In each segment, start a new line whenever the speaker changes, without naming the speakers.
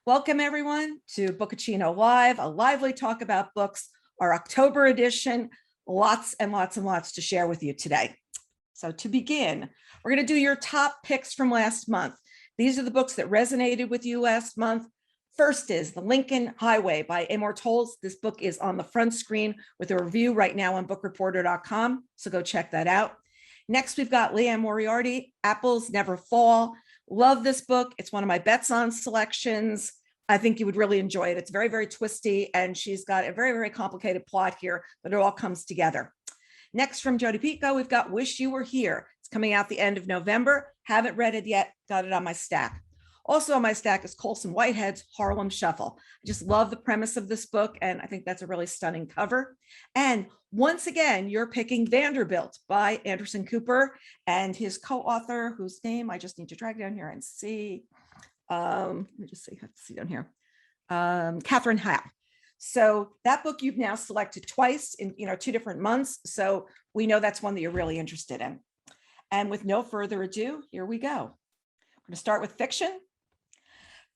Welcome everyone to Bookaccino Live, a lively talk about books, our October edition. Lots and lots and lots to share with you today. So to begin, we're going to do your top picks from last month. These are the books that resonated with you last month. First is The Lincoln Highway by Immortals. This book is on the front screen with a review right now on bookreporter.com, so go check that out. Next, we've got Liane Moriarty, Apples Never Fall. Love this book. It's one of my bets on selections. I think you would really enjoy it. It's very, very twisty, and she's got a very, very complicated plot here, but it all comes together. Next, from Jodi Picoult, we've got Wish You Were Here. It's coming out the end of November. Haven't read it yet. Got it on my stack. Also on my stack is Colson Whitehead's Harlem Shuffle. I just love the premise of this book, and I think that's a really stunning cover. And once again, you're picking Vanderbilt by Anderson Cooper and his co-author, whose name I just need to drag down here and see. Let me just see, I have to see down here. Katherine Happ. So that book you've now selected twice in 2 different months. So we know that's one that you're really interested in. And with no further ado, here we go. We're going to start with fiction.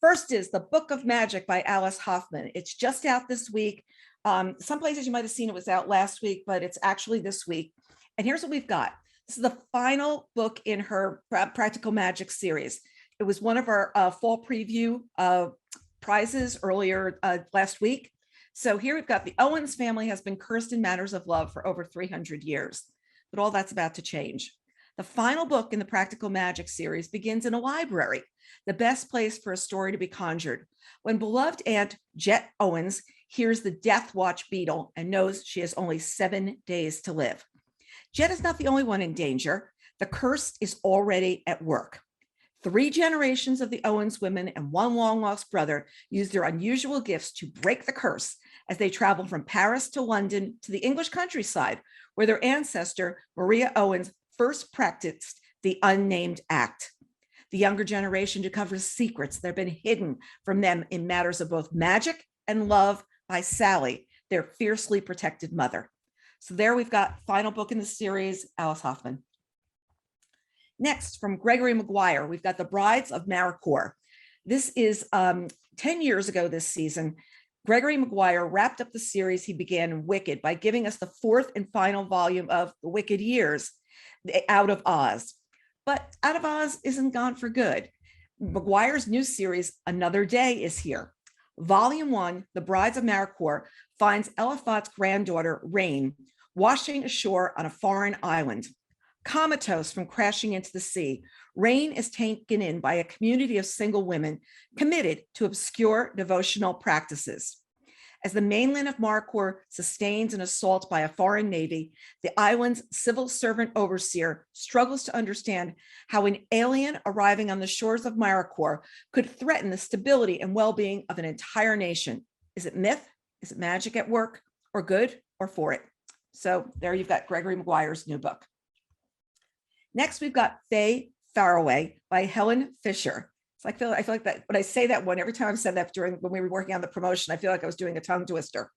First is The Book of Magic by Alice Hoffman. It's just out this week. Some places you might have seen it was out last week, but it's actually this week. And here's what we've got. This is the final book in her Practical Magic series. It was one of our fall preview prizes earlier last week. So here we've got the Owens family has been cursed in matters of love for over 300 years, but all that's about to change. The final book in the Practical Magic series begins in a library, the best place for a story to be conjured, when beloved Aunt Jet Owens hears the Death Watch beetle and knows she has only 7 days to live. Jet is not the only one in danger. The curse is already at work. 3 generations of the Owens women and 1 long-lost brother use their unusual gifts to break the curse as they travel from Paris to London to the English countryside, where their ancestor, Maria Owens, first practiced the unnamed act. The younger generation discovers secrets that have been hidden from them in matters of both magic and love by Sally, their fiercely protected mother. So there we've got final book in the series, Alice Hoffman. Next, from Gregory Maguire, we've got The Brides of Maracoor. This is 10 years ago this season. Gregory Maguire wrapped up the series he began in Wicked by giving us the 4th and final volume of The Wicked Years, Out of Oz. But Out of Oz isn't gone for good. Maguire's new series, Another Day, is here. Volume 1, The Brides of Maracoor, finds Eliphalet's granddaughter, Rain, washing ashore on a foreign island. Comatose from crashing into the sea, Rain is taken in by a community of single women committed to obscure devotional practices. As the mainland of Maracoor sustains an assault by a foreign navy, the island's civil servant overseer struggles to understand how an alien arriving on the shores of Maracoor could threaten the stability and well-being of an entire nation. Is it myth? Is it magic at work? Or good? Or for it? So there you've got Gregory Maguire's new book. Next, we've got Faye, Faraway by Helen Fisher. So I feel like that when I say that one, every time I've said that when we were working on the promotion, I feel like I was doing a tongue twister.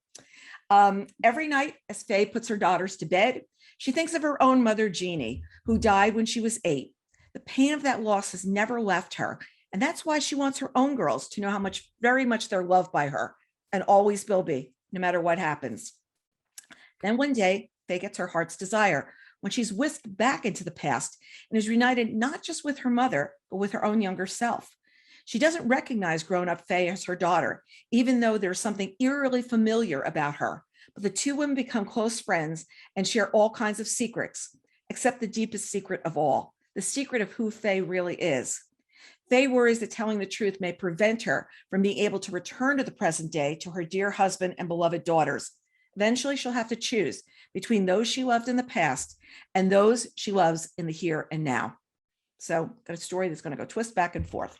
Every night, as Faye puts her daughters to bed, she thinks of her own mother, Jeannie, who died when she was 8. The pain of that loss has never left her, and that's why she wants her own girls to know how very much they're loved by her, and always will be, no matter what happens. Then one day, Faye gets her heart's desire, when she's whisked back into the past and is reunited not just with her mother, but with her own younger self. She doesn't recognize grown-up Faye as her daughter, even though there's something eerily familiar about her. But the 2 women become close friends and share all kinds of secrets, except the deepest secret of all, the secret of who Faye really is. Faye worries that telling the truth may prevent her from being able to return to the present day to her dear husband and beloved daughters. Eventually, she'll have to choose between those she loved in the past and those she loves in the here and now. So got a story that's going to go twist back and forth.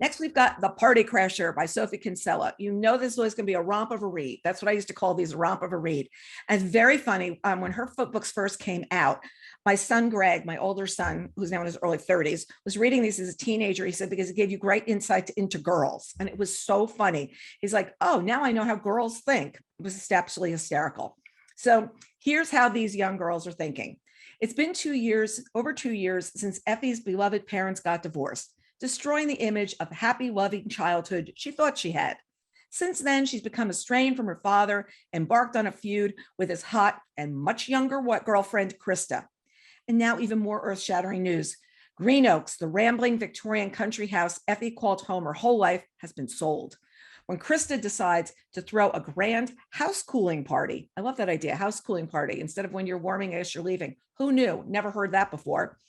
Next, we've got The Party Crasher by Sophie Kinsella. You know this is always going to be a romp of a read. That's what I used to call these, a romp of a read. And it's very funny. When her books first came out, my son, Greg, my older son, who's now in his early 30s, was reading these as a teenager. He said, because it gave you great insight into girls. And it was so funny. He's like, oh, now I know how girls think. It was just absolutely hysterical. So here's how these young girls are thinking. It's been over 2 years since Effie's beloved parents got divorced. destroying the image of happy, loving childhood she thought she had. Since then, she's become estranged from her father, embarked on a feud with his hot and much younger girlfriend, Krista. And now even more earth-shattering news. Green Oaks, the rambling Victorian country house Effie called home her whole life, has been sold. When Krista decides to throw a grand house cooling party, I love that idea, house cooling party, instead of when you're warming as you're leaving. Who knew? Never heard that before.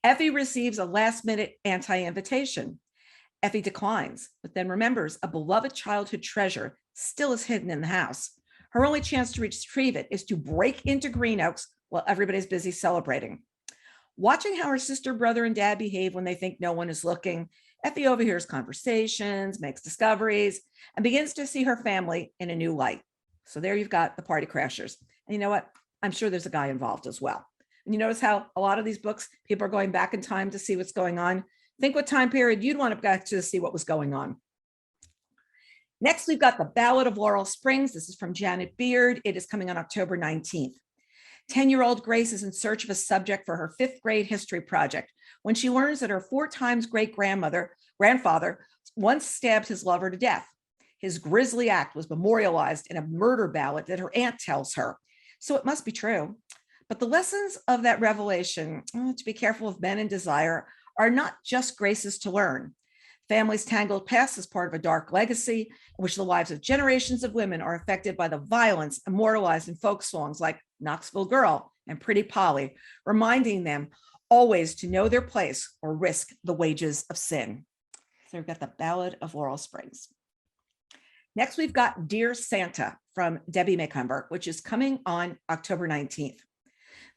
Effie receives a last-minute anti-invitation. Effie declines, but then remembers a beloved childhood treasure still is hidden in the house. Her only chance to retrieve it is to break into Green Oaks while everybody's busy celebrating. Watching how her sister, brother, and dad behave when they think no one is looking, Effie overhears conversations, makes discoveries, and begins to see her family in a new light. So there you've got the party crashers. And you know what? I'm sure there's a guy involved as well. And you notice how a lot of these books, people are going back in time to see what's going on. Think what time period you'd want to go to see what was going on. Next, we've got the Ballad of Laurel Springs. This is from Janet Beard. It is coming on October 19th. 10-year-old Grace is in search of a subject for her 5th grade history project when she learns that her 4 times great-grandfather once stabbed his lover to death. His grisly act was memorialized in a murder ballad that her aunt tells her. So it must be true. But the lessons of that revelation, to be careful of men and desire, are not just Grace's to learn. Families tangled past is part of a dark legacy in which the lives of generations of women are affected by the violence immortalized in folk songs like Knoxville Girl and Pretty Polly, reminding them always to know their place or risk the wages of sin. So we've got the Ballad of Laurel Springs. Next, we've got Dear Santa from Debbie Macomber, which is coming on October 19th.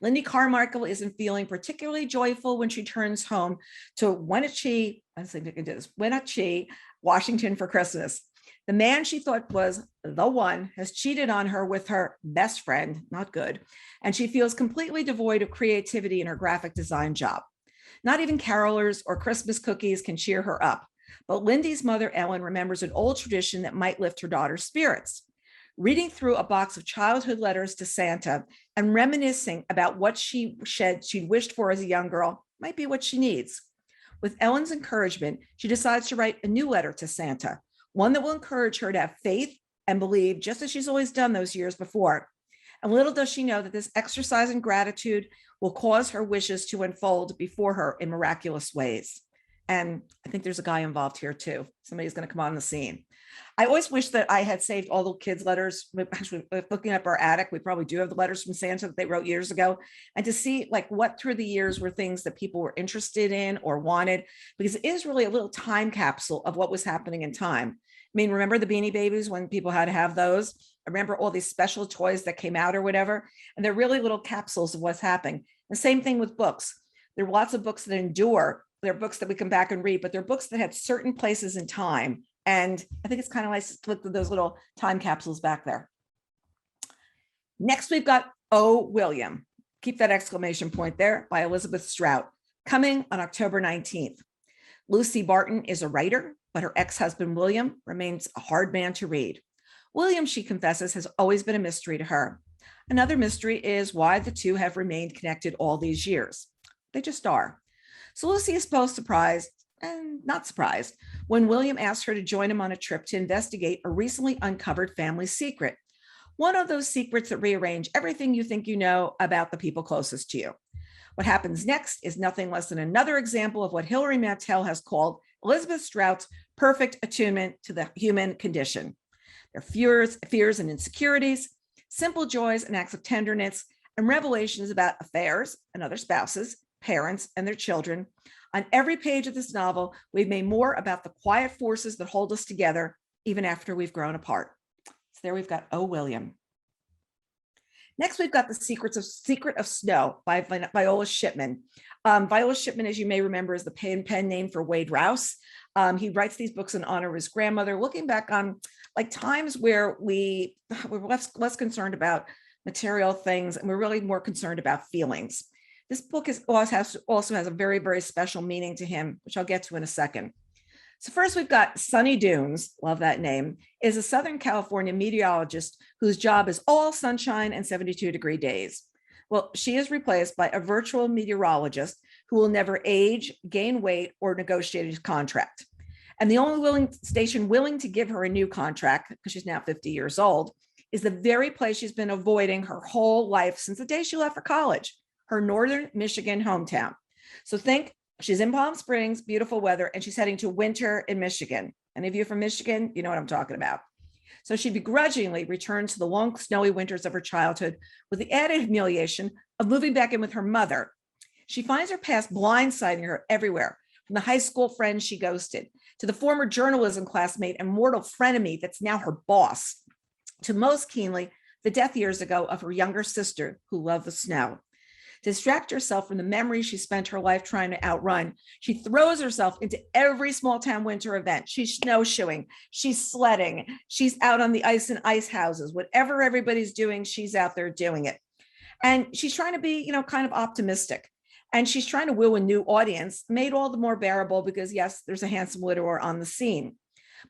Lindy Carmichael isn't feeling particularly joyful when she turns home to Wenatchee, Washington for Christmas. The man she thought was the one has cheated on her with her best friend, not good, and she feels completely devoid of creativity in her graphic design job. Not even carolers or Christmas cookies can cheer her up, but Lindy's mother, Ellen, remembers an old tradition that might lift her daughter's spirits. Reading through a box of childhood letters to Santa and reminiscing about what she'd wished for as a young girl might be what she needs. With Ellen's encouragement, she decides to write a new letter to Santa, one that will encourage her to have faith and believe just as she's always done those years before. And little does she know that this exercise in gratitude will cause her wishes to unfold before her in miraculous ways. And I think there's a guy involved here too. Somebody's going to come on the scene. I always wish that I had saved all the kids' letters. Actually, looking up our attic, we probably do have the letters from Santa that they wrote years ago. And to see like what through the years were things that people were interested in or wanted, because it is really a little time capsule of what was happening in time. I mean, remember the Beanie Babies when people had to have those? I remember all these special toys that came out or whatever. And they're really little capsules of what's happening. The same thing with books. There are lots of books that endure. They're books that we come back and read, but they're books that had certain places in time. And I think it's kind of nice to look at those little time capsules back there. Next, we've got Oh, William. Keep that exclamation point there, by Elizabeth Straut, coming on October 19th. Lucy Barton is a writer, but her ex-husband, William, remains a hard man to read. William, she confesses, has always been a mystery to her. Another mystery is why the two have remained connected all these years. They just are. So Lucy is both surprised and not surprised when William asks her to join him on a trip to investigate a recently uncovered family secret. One of those secrets that rearrange everything you think you know about the people closest to you. What happens next is nothing less than another example of what Hilary Mantel has called Elizabeth Straut's perfect attunement to the human condition. Their fears and insecurities, simple joys and acts of tenderness, and revelations about affairs and other spouses, parents, and their children. On every page of this novel, we've made more about the quiet forces that hold us together, even after we've grown apart. So there we've got Oh, William. Next, we've got The Secret of Snow by Viola Shipman. Viola Shipman, as you may remember, is the pen name for Wade Rouse. He writes these books in honor of his grandmother, looking back on like times where we were less concerned about material things, and we're really more concerned about feelings. This book also has a very, very special meaning to him, which I'll get to in a second. So first, we've got Sunny Dunes, love that name, is a Southern California meteorologist whose job is all sunshine and 72-degree days. Well, she is replaced by a virtual meteorologist who will never age, gain weight, or negotiate a contract. And the only station willing to give her a new contract, because she's now 50 years old, is the very place she's been avoiding her whole life since the day she left for college, her northern Michigan hometown. So think she's in Palm Springs, beautiful weather, and she's heading to winter in Michigan. Any of you from Michigan, you know what I'm talking about. So she begrudgingly returns to the long, snowy winters of her childhood with the added humiliation of moving back in with her mother. She finds her past blindsiding her everywhere, from the high school friend she ghosted, to the former journalism classmate and mortal frenemy that's now her boss, to most keenly the death years ago of her younger sister who loved the snow. To distract herself from the memories she spent her life trying to outrun, she throws herself into every small town winter event. She's snowshoeing, she's sledding, she's out on the ice in ice houses. Whatever everybody's doing, she's out there doing it. And she's trying to be, kind of optimistic. And she's trying to woo a new audience, made all the more bearable because, yes, there's a handsome widower on the scene.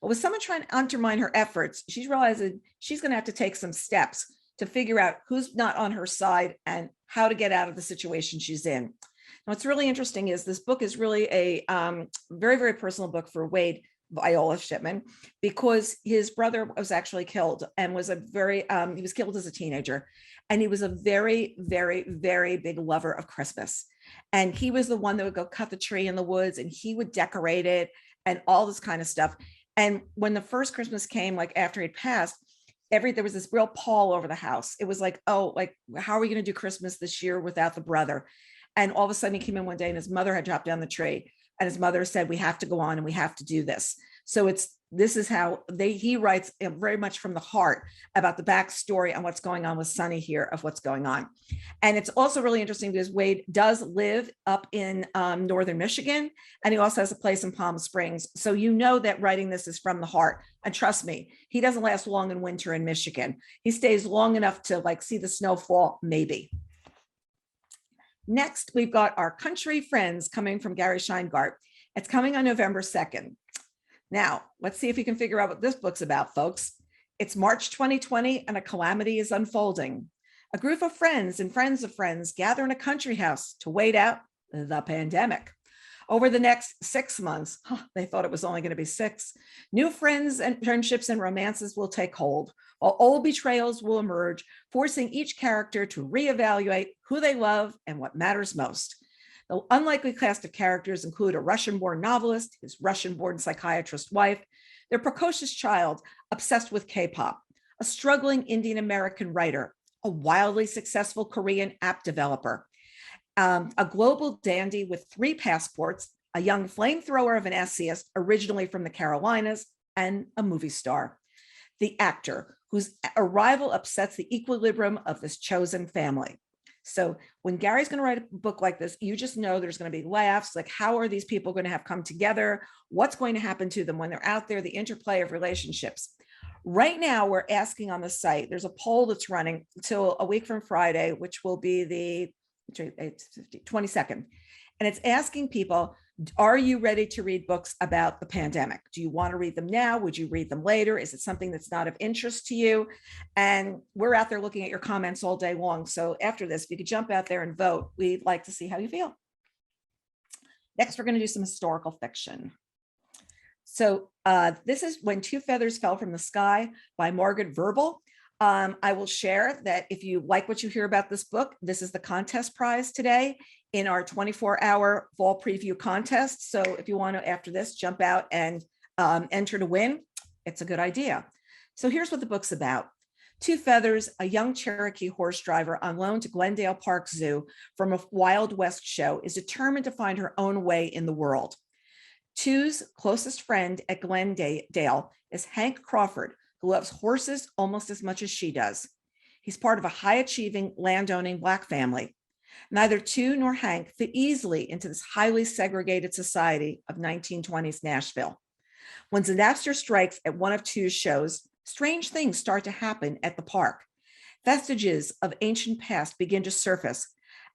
But with someone trying to undermine her efforts, she's realizing she's going to have to take some steps to figure out who's not on her side and how to get out of the situation she's in. Now, what's really interesting is this book is really a very, very personal book for Wade, Viola Shipman, because his brother was actually killed and was he was killed as a teenager. And he was a very, very, very big lover of Christmas. And he was the one that would go cut the tree in the woods and he would decorate it and all this kind of stuff. And when the first Christmas came, like after he'd passed, there was this real pall over the house. It was like, oh, like, how are we going to do Christmas this year without the brother? And all of a sudden he came in one day and his mother had chopped down the tree. And his mother said, we have to go on and we have to do this. So this is how he writes very much from the heart about the backstory and what's going on with Sonny here of what's going on. And it's also really interesting because Wade does live up in northern Michigan, and he also has a place in Palm Springs. So you know that writing this is from the heart. And trust me, he doesn't last long in winter in Michigan. He stays long enough to see the snowfall, maybe. Next, we've got Our Country Friends coming from Gary Shteyngart. It's coming on November 2nd. Now, let's see if you can figure out what this book's about, folks. It's March 2020 and a calamity is unfolding. A group of friends and friends of friends gather in a country house to wait out the pandemic. Over the next 6 months, they thought it was only going to be 6, new friends and friendships and romances will take hold, while old betrayals will emerge, forcing each character to reevaluate who they love and what matters most. The unlikely cast of characters include a Russian-born novelist, his Russian-born psychiatrist wife, their precocious child obsessed with K-pop, a struggling Indian-American writer, a wildly successful Korean app developer, a global dandy with 3 passports, a young flamethrower of an essayist originally from the Carolinas, and a movie star. The actor whose arrival upsets the equilibrium of this chosen family. So when Gary's going to write a book like this, you just know there's going to be laughs, like how are these people going to have come together? What's going to happen to them when they're out there, the interplay of relationships. Right now, we're asking on the site, there's a poll that's running until a week from Friday, which will be the 22nd. And it's asking people, are you ready to read books about the pandemic? Do you want to read them now? Would you read them later? Is it something that's not of interest to you? And we're out there looking at your comments all day long. So after this, if you could jump out there and vote, we'd like to see how you feel. Next, we're going to do some historical fiction. So this is When Two Feathers Fell from the Sky by Margaret Verble. I will share that if you like what you hear about this book, this is the contest prize today in our 24-hour fall preview contest. So if you want to, after this, jump out and enter to win, it's a good idea. So here's what the book's about. Two Feathers, a young Cherokee horse driver on loan to Glendale Park Zoo from a Wild West show, is determined to find her own way in the world. Two's closest friend at Glendale is Hank Crawford, who loves horses almost as much as she does. He's part of a high-achieving, land-owning Black family. Neither Two nor Hank fit easily into this highly segregated society of 1920s Nashville. When disaster strikes at one of Two's shows, strange things start to happen at the park. Vestiges of ancient past begin to surface,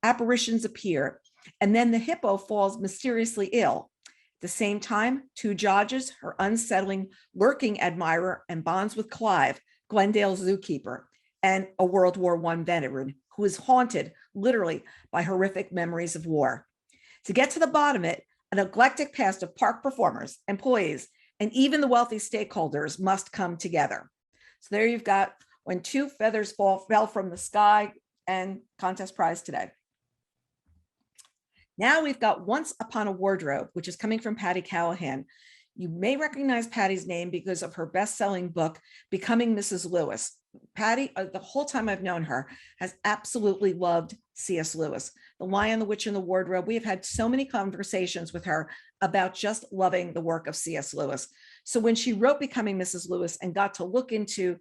apparitions appear, and then the hippo falls mysteriously ill. At the same time, Two dodges her unsettling, lurking admirer and bonds with Clive, Glendale's zookeeper, and a World War I veteran who is haunted, literally, by horrific memories of war. To get to the bottom of it, an eclectic cast of park performers, employees, and even the wealthy stakeholders must come together. So there you've got When Two Feathers Fell from the Sky and contest prize today. Now we've got Once Upon a Wardrobe, which is coming from Patti Callahan. You may recognize Patti's name because of her best-selling book, Becoming Mrs. Lewis. Patti, the whole time I've known her, has absolutely loved C.S. Lewis. The Lion, the Witch, and the Wardrobe. We have had so many conversations with her about just loving the work of C.S. Lewis. So when she wrote Becoming Mrs. Lewis and got to look into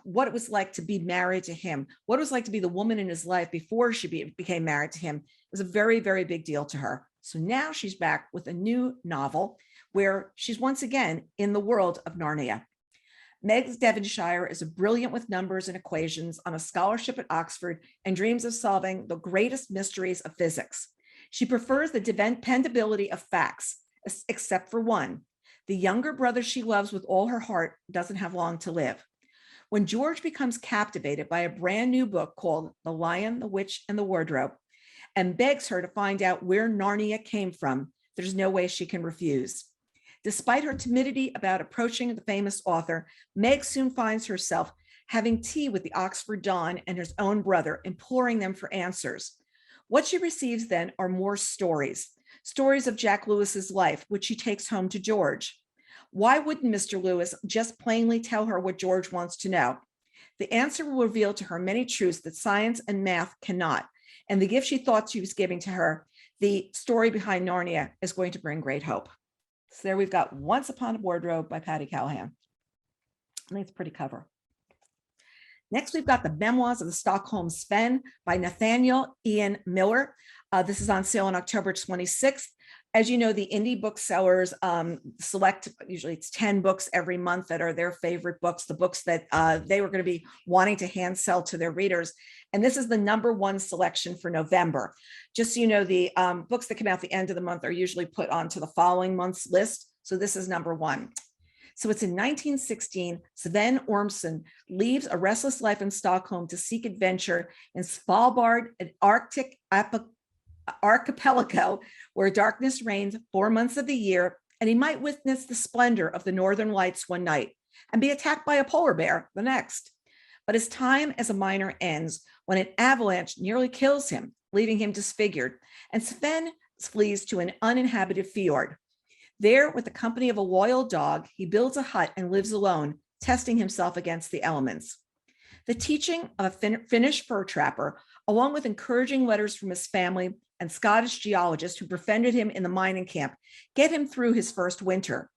what it was like to be married to him, what it was like to be the woman in his life before she became married to him, it was a very, very big deal to her. So now she's back with a new novel where she's once again in the world of Narnia. Meg Devonshire is brilliant with numbers and equations on a scholarship at Oxford and dreams of solving the greatest mysteries of physics. She prefers the dependability of facts, except for one. The younger brother she loves with all her heart doesn't have long to live. When George becomes captivated by a brand new book called The Lion, the Witch, and the Wardrobe, and begs her to find out where Narnia came from, there's no way she can refuse. Despite her timidity about approaching the famous author, Meg soon finds herself having tea with the Oxford Don and his own brother, imploring them for answers. What she receives then are more stories of Jack Lewis's life, which she takes home to George. Why wouldn't Mr. Lewis just plainly tell her what George wants to know? The answer will reveal to her many truths that science and math cannot. And the gift she thought she was giving to her, the story behind Narnia, is going to bring great hope. So there we've got Once Upon a Wardrobe by Patti Callahan. I think it's a pretty cover. Next, we've got the Memoirs of the Stockholm Sven by Nathaniel Ian Miller. This is on sale on October 26th. As you know, the indie booksellers select, usually it's 10 books every month that are their favorite books, the books that they were going to be wanting to hand sell to their readers. And this is the #1 selection for November. Just so you know, the books that come out the end of the month are usually put onto the following month's list. So this is #1. So it's in 1916, Sven Ormsson leaves a restless life in Stockholm to seek adventure in Svalbard, an Arctic archipelago where darkness reigns 4 months of the year, and he might witness the splendor of the northern lights one night and be attacked by a polar bear the next. But his time as a miner ends when an avalanche nearly kills him, leaving him disfigured, and Sven flees to an uninhabited fjord. There, with the company of a loyal dog, he builds a hut and lives alone, testing himself against the elements. The teaching of a Finnish fur trapper, along with encouraging letters from his family and Scottish geologists who befriended him in the mining camp, get him through his first winter.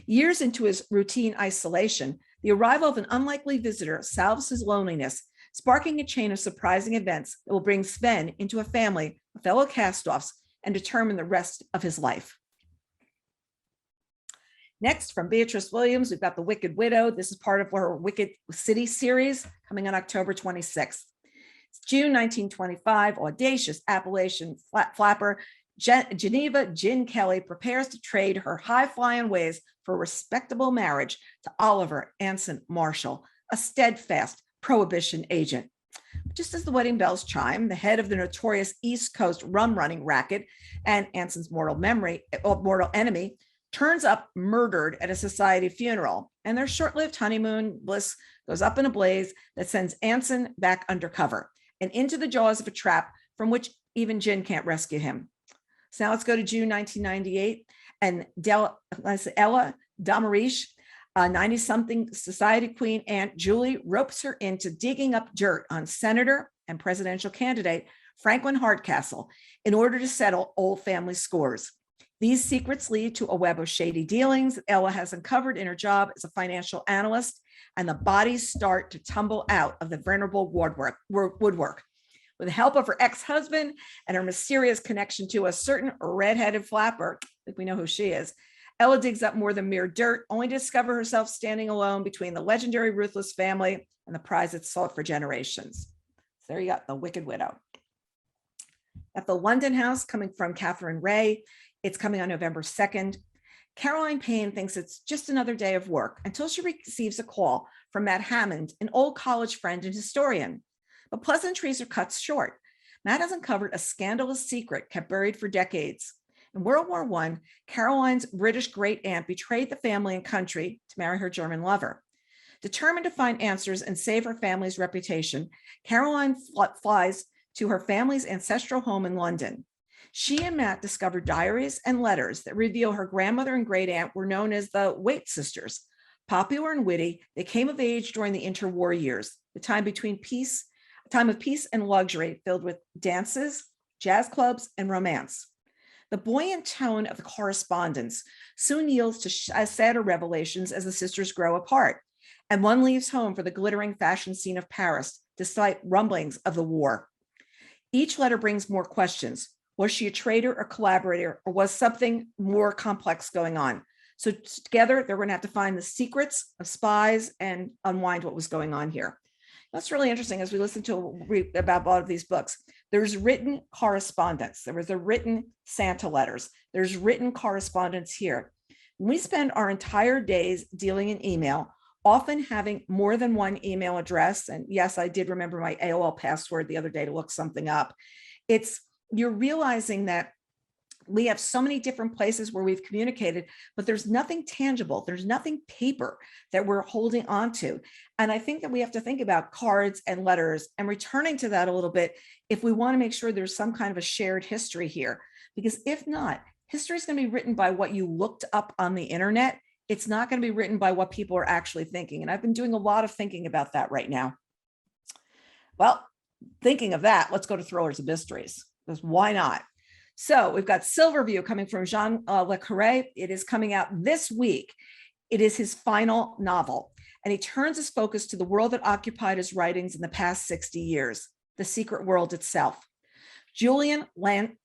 Years into his routine isolation, the arrival of an unlikely visitor salves his loneliness, sparking a chain of surprising events that will bring Sven into a family of fellow cast-offs and determine the rest of his life. Next, from Beatriz Williams, we've got The Wicked Widow. This is part of her Wicked City series coming on October 26th. It's June 1925, audacious Appalachian flapper Geneva Gin Kelly prepares to trade her high-flying ways for a respectable marriage to Oliver Anson Marshall, a steadfast prohibition agent. Just as the wedding bells chime, the head of the notorious East Coast rum-running racket and Anson's mortal enemy turns up murdered at a society funeral, and their short-lived honeymoon bliss goes up in a blaze that sends Anson back undercover and into the jaws of a trap from which even Gin can't rescue him. So now let's go to June 1998, and Ella Damarish, 90-something society queen Aunt Julie, ropes her into digging up dirt on Senator and presidential candidate Franklin Hardcastle in order to settle old family scores. These secrets lead to a web of shady dealings that Ella has uncovered in her job as a financial analyst, and the bodies start to tumble out of the venerable woodwork. With the help of her ex-husband and her mysterious connection to a certain red-headed flapper, I think we know who she is, Ella digs up more than mere dirt, only to discover herself standing alone between the legendary ruthless family and the prize it sought for generations. So there you got The Wicked Widow. At the London House, coming from Katherine Reay, it's coming on November 2nd. Caroline Payne thinks it's just another day of work until she receives a call from Matt Hammond, an old college friend and historian. But pleasantries are cut short. Matt has uncovered a scandalous secret kept buried for decades. In World War I, Caroline's British great-aunt betrayed the family and country to marry her German lover. Determined to find answers and save her family's reputation, Caroline flies to her family's ancestral home in London. She and Matt discover diaries and letters that reveal her grandmother and great-aunt were known as the Waite sisters. Popular and witty, they came of age during the interwar years, the time between peace, a time of peace and luxury filled with dances, jazz clubs, and romance. The buoyant tone of the correspondence soon yields to sadder revelations as the sisters grow apart, and one leaves home for the glittering fashion scene of Paris, despite rumblings of the war. Each letter brings more questions. Was she a traitor or collaborator, or was something more complex going on? So together, they're going to have to find the secrets of spies and unwind what was going on here. That's really interesting as we listen to about a lot of these books. There's written correspondence. There was a written Santa letters. There's written correspondence here. We spend our entire days dealing in email, often having more than one email address. And yes, I did remember my AOL password the other day to look something up. You're realizing that we have so many different places where we've communicated, but there's nothing tangible. There's nothing paper that we're holding on to. And I think that we have to think about cards and letters and returning to that a little bit if we want to make sure there's some kind of a shared history here. Because if not, history is going to be written by what you looked up on the internet. It's not going to be written by what people are actually thinking. And I've been doing a lot of thinking about that right now. Well, thinking of that, let's go to Thrillers and Mysteries. Because why not? So we've got Silverview coming from Jean Le Carré. It is coming out this week. It is his final novel, and he turns his focus to the world that occupied his writings in the past 60 years, the secret world itself. Julian Wansley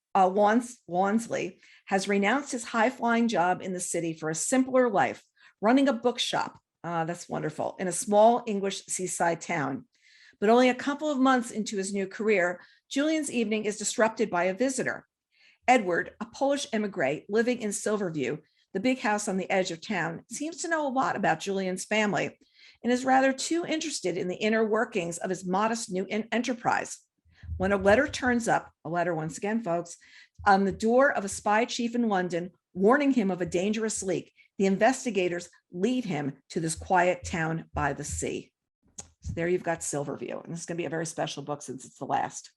has renounced his high-flying job in the city for a simpler life, running a bookshop. That's wonderful, in a small English seaside town. But only a couple of months into his new career, Julian's evening is disrupted by a visitor. Edward, a Polish emigre living in Silverview, the big house on the edge of town, seems to know a lot about Julian's family and is rather too interested in the inner workings of his modest new enterprise. When a letter turns up, a letter once again, folks, on the door of a spy chief in London, warning him of a dangerous leak, the investigators lead him to this quiet town by the sea. So there you've got Silverview, and this is going to be a very special book since it's the last.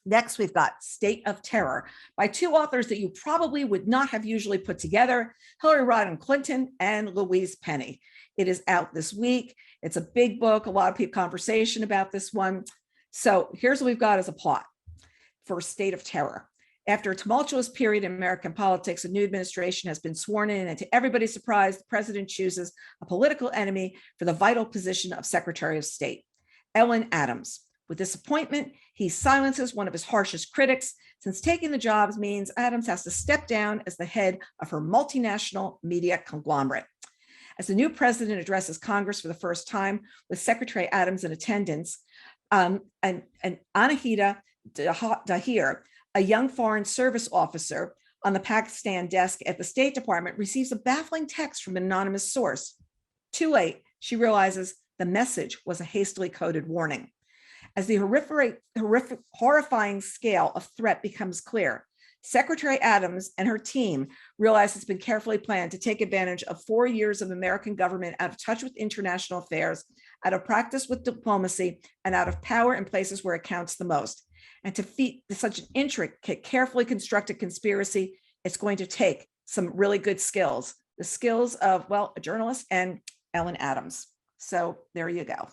Next, we've got State of Terror by two authors that you probably would not have usually put together, Hillary Rodham Clinton and Louise Penny. It is out this week. It's a big book, a lot of people conversation about this one. So here's what we've got as a plot for State of Terror. After a tumultuous period in American politics, a new administration has been sworn in, and to everybody's surprise, the president chooses a political enemy for the vital position of Secretary of State, Ellen Adams. With this appointment, he silences one of his harshest critics, since taking the job means Adams has to step down as the head of her multinational media conglomerate. As the new president addresses Congress for the first time, with Secretary Adams in attendance, and Anahita Dahir, a young Foreign Service officer on the Pakistan desk at the State Department, receives a baffling text from an anonymous source. Too late, she realizes the message was a hastily coded warning. As the horrifying scale of threat becomes clear, Secretary Adams and her team realize it's been carefully planned to take advantage of 4 years of American government out of touch with international affairs, out of practice with diplomacy, and out of power in places where it counts the most. And to defeat such an intricate, carefully constructed conspiracy, it's going to take some really good skills, the skills of, well, a journalist and Ellen Adams. So there you go.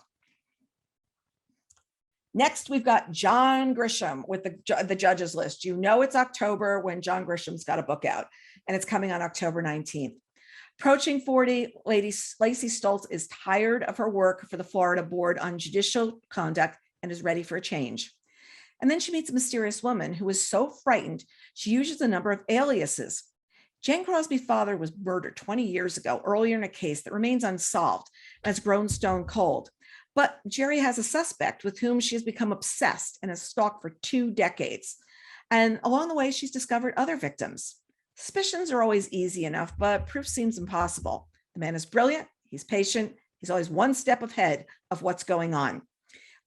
Next, we've got John Grisham with the judges list. You know it's October when John Grisham's got a book out, and it's coming on October 19th. Approaching 40, Lacey Stoltz is tired of her work for the Florida Board on Judicial Conduct and is ready for a change. And then she meets a mysterious woman who is so frightened, she uses a number of aliases. Jane Crosby's father was murdered 20 years ago, earlier in a case that remains unsolved and has grown stone cold. But Jerry has a suspect with whom she has become obsessed and has stalked for 2 decades. And along the way, she's discovered other victims. Suspicions are always easy enough, but proof seems impossible. The man is brilliant. He's patient. He's always one step ahead of what's going on.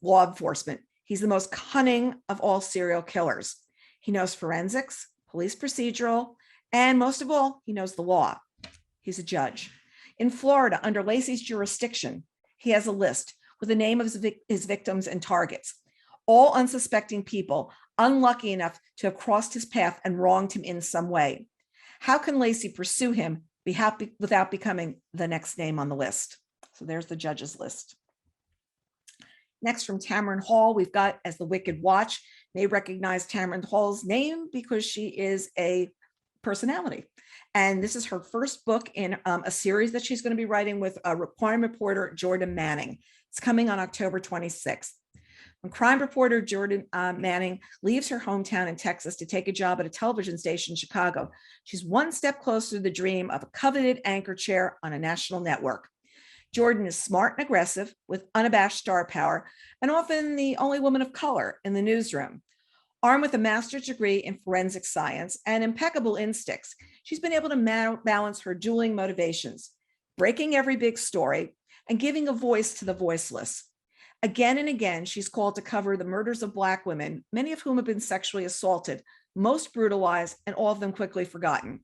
Law enforcement. He's the most cunning of all serial killers. He knows forensics, police procedural, and most of all, he knows the law. He's a judge. In Florida, under Lacey's jurisdiction, he has a list with the name of his victims and targets, all unsuspecting people, unlucky enough to have crossed his path and wronged him in some way. How can Lacey pursue him without becoming the next name on the list? So there's the judge's list. Next, from Tamron Hall, we've got As the Wicked Watch. You may recognize Tamron Hall's name because she is a personality. And this is her first book in a series that she's going to be writing with crime reporter Jordan Manning. It's coming on October 26th. When crime reporter Jordan Manning leaves her hometown in Texas to take a job at a television station in Chicago, she's one step closer to the dream of a coveted anchor chair on a national network. Jordan is smart and aggressive with unabashed star power and often the only woman of color in the newsroom. Armed with a master's degree in forensic science and impeccable instincts, she's been able to balance her dueling motivations, breaking every big story and giving a voice to the voiceless. Again and again, she's called to cover the murders of Black women, many of whom have been sexually assaulted, most brutalized, and all of them quickly forgotten.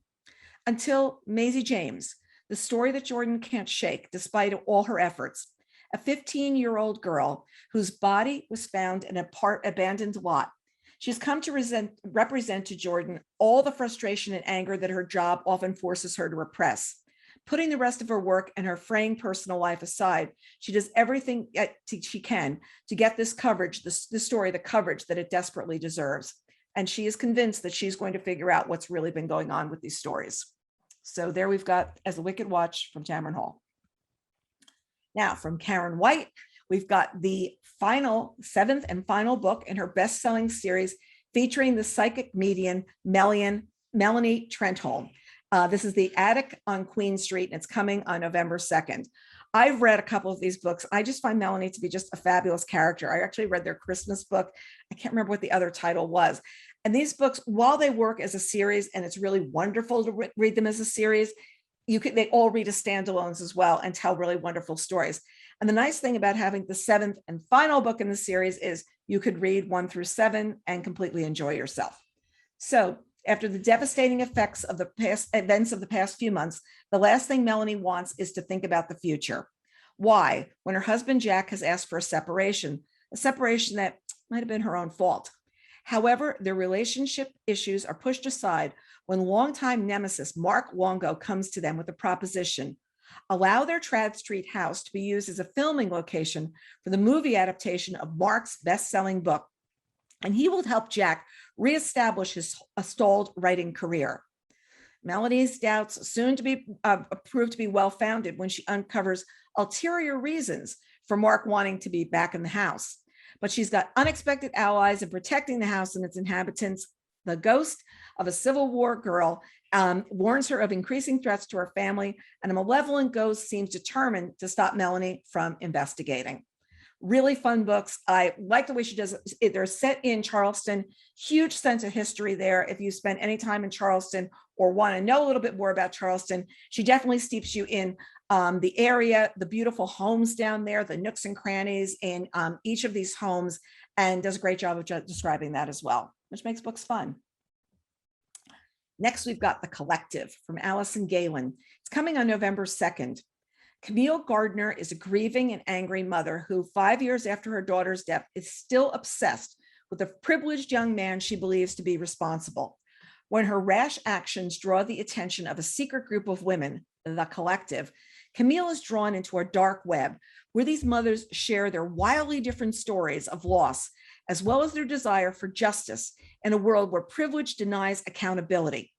Until Maisie James, the story that Jordan can't shake despite all her efforts. A 15-year-old girl whose body was found in a abandoned lot. She's come to represent to Jordan all the frustration and anger that her job often forces her to repress. Putting the rest of her work and her fraying personal life aside, she does everything she can to get this coverage, this story, the coverage that it desperately deserves. And she is convinced that she's going to figure out what's really been going on with these stories. So there we've got As the Wicked Watch from Tamron Hall. Now from Karen White, we've got the seventh and final book in her best-selling series featuring the psychic medium Melanie Trentholm. This is The Attic on Queen Street, and it's coming on November 2nd. I've read a couple of these books. I just find Melanie to be just a fabulous character. I actually read their Christmas book. I can't remember what the other title was. And these books, while they work as a series, and it's really wonderful to read them as a series, they all read as standalones as well and tell really wonderful stories. And the nice thing about having the seventh and final book in the series is you could read 1 through 7 and completely enjoy yourself. So after the devastating effects of the past events of the past few months, the last thing Melanie wants is to think about the future. Why? When her husband Jack has asked for a separation that might have been her own fault. However, their relationship issues are pushed aside when longtime nemesis Mark Longo comes to them with a proposition. Allow their Trad Street house to be used as a filming location for the movie adaptation of Mark's best-selling book, and he will help Jack reestablish his stalled writing career. Melanie's doubts soon to be proved to be well-founded when she uncovers ulterior reasons for Mark wanting to be back in the house. But she's got unexpected allies in protecting the house and its inhabitants. The ghost of a Civil War girl warns her of increasing threats to her family, and a malevolent ghost seems determined to stop Melanie from investigating. Really fun books. I like the way she does it. They're set in Charleston, huge sense of history there. If you spend any time in Charleston or want to know a little bit more about Charleston, she definitely steeps you in the area, the beautiful homes down there, the nooks and crannies in each of these homes, and does a great job of describing that as well, which makes books fun. Next, we've got The Collective from Allison Galen. It's coming on November 2nd. Camille Gardner is a grieving and angry mother who, 5 years after her daughter's death, is still obsessed with a privileged young man she believes to be responsible. When her rash actions draw the attention of a secret group of women, The Collective, Camille is drawn into a dark web where these mothers share their wildly different stories of loss, as well as their desire for justice in a world where privilege denies accountability.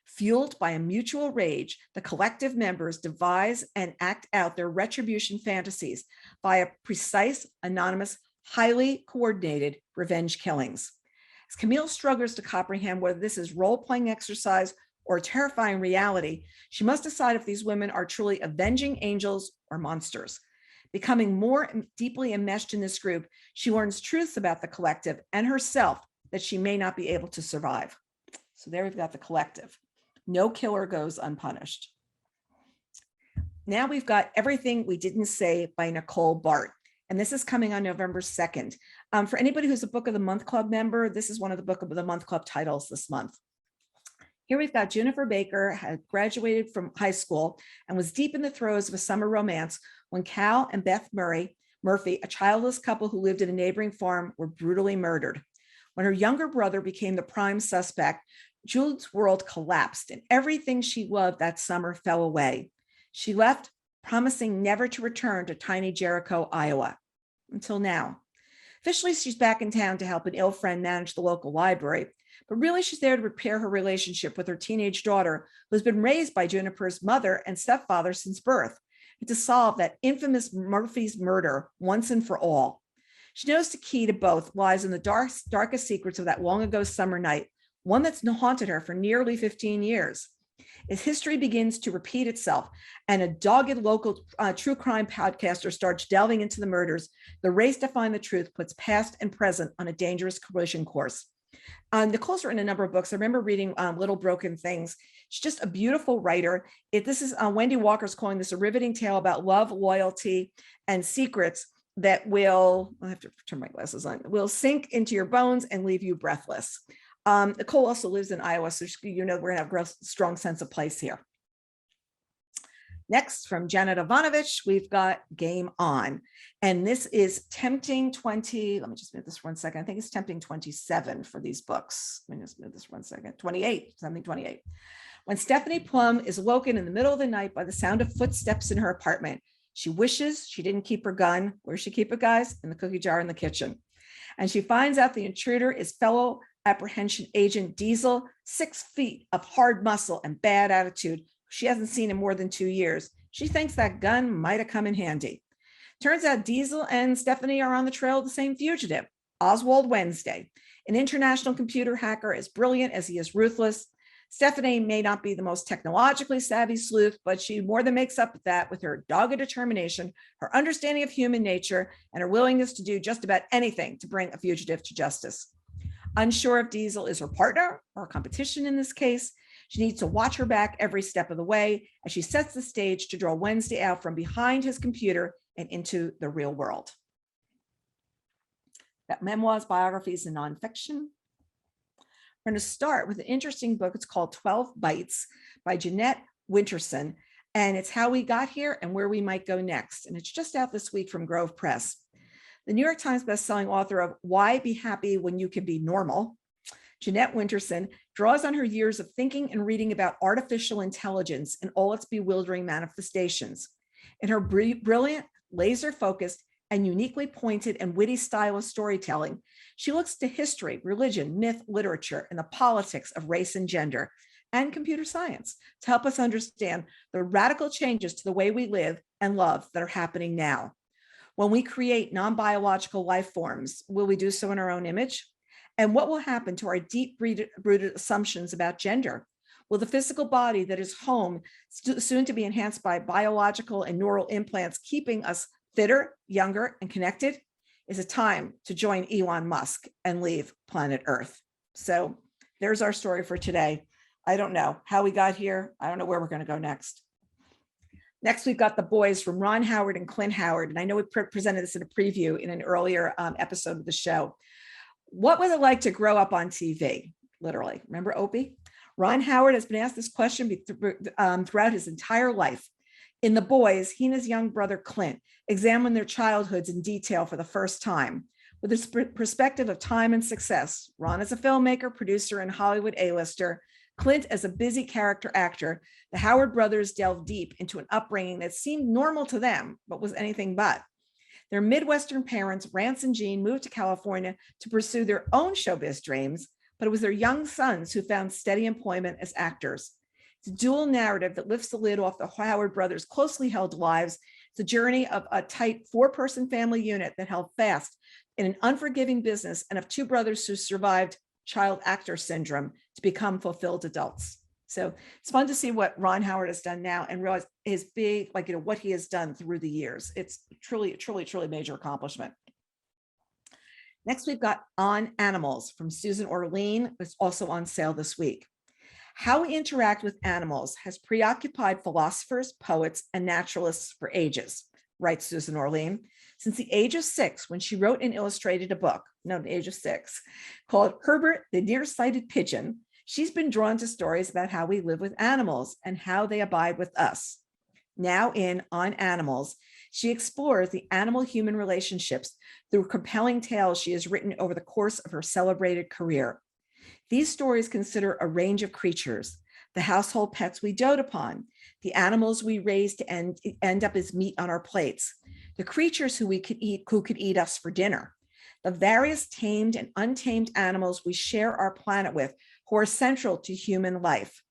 Fueled by a mutual rage, the Collective members devise and act out their retribution fantasies via precise, anonymous, highly coordinated revenge killings. As Camille struggles to comprehend whether this is role-playing exercise or a terrifying reality, she must decide if these women are truly avenging angels or monsters. Becoming more deeply enmeshed in this group, she learns truths about the Collective and herself that she may not be able to survive. So there we've got The Collective. No killer goes unpunished. Now we've got Everything We Didn't Say by Nicole Bart. and this is coming on November 2nd. For anybody who's a Book of the Month Club member, this is one of the Book of the Month Club titles this month. Here we've got Juniper Baker had graduated from high school and was deep in the throes of a summer romance when Cal and Beth Murphy, a childless couple who lived at a neighboring farm, were brutally murdered. When her younger brother became the prime suspect, Jude's world collapsed and everything she loved that summer fell away. She left, promising never to return to tiny Jericho, Iowa, until now. Officially, she's back in town to help an ill friend manage the local library, but really she's there to repair her relationship with her teenage daughter, who has been raised by Juniper's mother and stepfather since birth, and to solve that infamous Murphy's murder once and for all. She knows the key to both lies in the darkest secrets of that long ago summer night, one that's haunted her for nearly 15 years. As history begins to repeat itself and a dogged local true crime podcaster starts delving into the murders, the race to find the truth puts past and present on a dangerous collision course. Nicole's written a number of books. I remember reading Little Broken Things. She's just a beautiful writer. This is Wendy Walker's calling this a riveting tale about love, loyalty, and secrets that will, I have to turn my glasses on, will sink into your bones and leave you breathless. Nicole also lives in Iowa, so we're gonna have a strong sense of place here. Next, from Janet Ivanovich, we've got Game On. And this is Tempting 20, let me just move this 1 second. I think it's Tempting 27 for these books. Let me just move this 1 second. 28, something 28. When Stephanie Plum is woken in the middle of the night by the sound of footsteps in her apartment, she wishes she didn't keep her gun. Where's she keep it, guys? In the cookie jar in the kitchen. And she finds out the intruder is fellow apprehension agent Diesel, 6 feet of hard muscle and bad attitude. She hasn't seen in more than 2 years. She thinks that gun might have come in handy. Turns out Diesel and Stephanie are on the trail of the same fugitive, Oswald Wednesday, an international computer hacker as brilliant as he is ruthless. Stephanie may not be the most technologically savvy sleuth, but she more than makes up for that with her dogged determination, her understanding of human nature, and her willingness to do just about anything to bring a fugitive to justice. Unsure if Diesel is her partner or competition in this case, she needs to watch her back every step of the way as she sets the stage to draw Wednesday out from behind his computer and into the real world. That memoirs, biographies, and nonfiction. We're going to start with an interesting book. It's called 12 Bites by Jeanette Winterson, and it's how we got here and where we might go next. And it's just out this week from Grove Press. The New York Times bestselling author of Why Be Happy When You Can Be Normal, Jeanette Winterson draws on her years of thinking and reading about artificial intelligence and all its bewildering manifestations. In her brilliant, laser-focused, and uniquely pointed and witty style of storytelling, she looks to history, religion, myth, literature, and the politics of race and gender, and computer science to help us understand the radical changes to the way we live and love that are happening now. When we create non-biological life forms, will we do so in our own image? And what will happen to our deep-rooted assumptions about gender? Will the physical body that is home, soon to be enhanced by biological and neural implants, keeping us fitter, younger, and connected? Is it time to join Elon Musk and leave planet Earth? So there's our story for today. I don't know how we got here. I don't know where we're going to go next. Next, we've got The Boys from Ron Howard and Clint Howard. And I know we presented this in a preview in an earlier episode of the show. What was it like to grow up on TV? Literally. Remember Opie? Ron Howard has been asked this question throughout his entire life. In The Boys, he and his young brother Clint examine their childhoods in detail for the first time. With his perspective of time and success, Ron as a filmmaker, producer, and Hollywood A-lister, Clint as a busy character actor, the Howard brothers delved deep into an upbringing that seemed normal to them, but was anything but. Their Midwestern parents, Rance and Jean, moved to California to pursue their own showbiz dreams, but it was their young sons who found steady employment as actors. It's a dual narrative that lifts the lid off the Howard brothers' closely held lives. It's a journey of a tight 4-person family unit that held fast in an unforgiving business and of 2 brothers who survived child actor syndrome to become fulfilled adults. So it's fun to see what Ron Howard has done now and realize his big, what he has done through the years. It's truly major accomplishment. Next, we've got On Animals from Susan Orlean. It's also on sale this week. How we interact with animals has preoccupied philosophers, poets, and naturalists for ages. writes Susan Orlean. Since the age of 6, when she wrote and illustrated a book, no, the age of 6, called Herbert the Nearsighted Pigeon, she's been drawn to stories about how we live with animals and how they abide with us. Now in On Animals, she explores the animal-human relationships through compelling tales she has written over the course of her celebrated career. These stories consider a range of creatures, the household pets we dote upon, the animals we raise to end up as meat on our plates, the creatures who could eat us for dinner, the various tamed and untamed animals we share our planet with, who are central to human life.